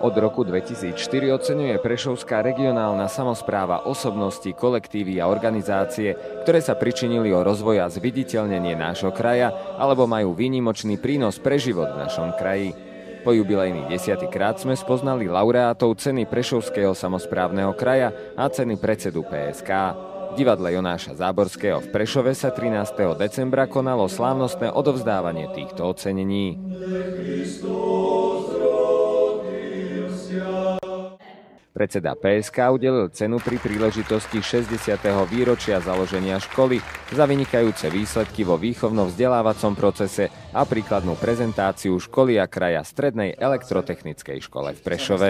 Od roku 2004 oceňuje prešovská regionálna samospráva osobnosti, kolektívy a organizácie, ktoré sa pričinili o rozvoj a zviditeľnenie nášho kraja alebo majú výnimočný prínos pre život v našom kraji. Po jubilejný 10. krát sme spoznali laureátov ceny Prešovského samosprávneho kraja a ceny predsedu PSK. V divadle Jonáša Záborského v Prešove sa 13. decembra konalo slávnostné odovzdávanie týchto ocenení. Predseda PSK udelil cenu pri príležitosti 60. výročia založenia školy za vynikajúce výsledky vo výchovno-vzdelávacom procese a príkladnú prezentáciu školy a kraja Strednej elektrotechnickej škole v Prešove.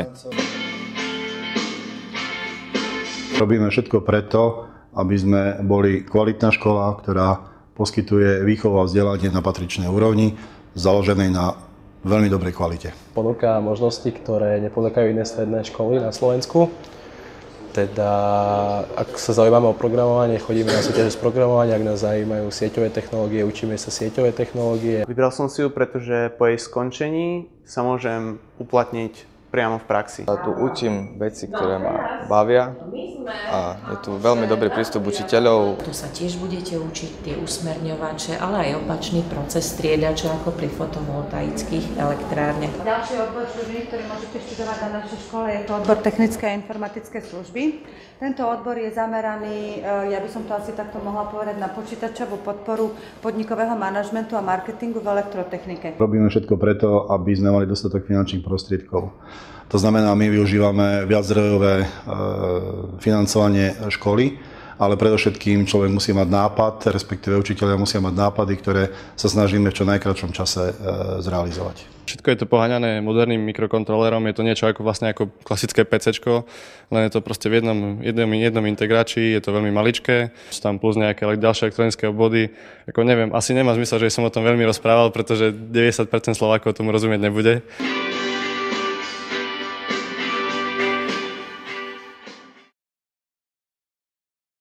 Robíme všetko preto, aby sme boli kvalitná škola, ktorá poskytuje výchovu a vzdelanie na patričnej úrovni, založenej na veľmi dobrej kvalite. Ponúka možnosti, ktoré neponúkajú iné stredné školy na Slovensku. Teda, ak sa zaujímame o programovanie, chodíme na súťaže z programovania, ak nás zaujímajú sieťové technológie, učíme sa sieťové technológie. Vybral som si ju, pretože po jej skončení sa môžem uplatniť priamo v praxi. Ja tu učím veci, ktoré ma bavia a je tu veľmi dobrý prístup učiteľov. Tu sa tiež budete učiť tie usmerňovače, ale aj opačný proces striedače ako pri fotovoltaických elektrárniach. Ďalší odbor služby, ktorý môžete študovať na našej škole, je to odbor technické a informatické služby. Tento odbor je zameraný, ja by som to asi takto mohla povedať, na počítačovú podporu podnikového manažmentu a marketingu v elektrotechnike. Robíme všetko preto, aby sme mali dostatok finančných prostriedkov. To znamená, my využívame viaczdrojové financovanie školy, ale predovšetkým človek musí mať nápad, respektíve učitelia musia mať nápady, ktoré sa snažíme v čo najkratšom čase zrealizovať. Všetko je to poháňané moderným mikrokontrolerom, je to niečo ako vlastne ako klasické PCčko, len je to proste v jednom integrači, je to veľmi maličké, sú tam plus nejaké ďalšie elektronické obvody. Ako neviem, asi nemá zmysel, že som o tom veľmi rozprával, pretože 90% Slovákov tomu rozumieť nebude.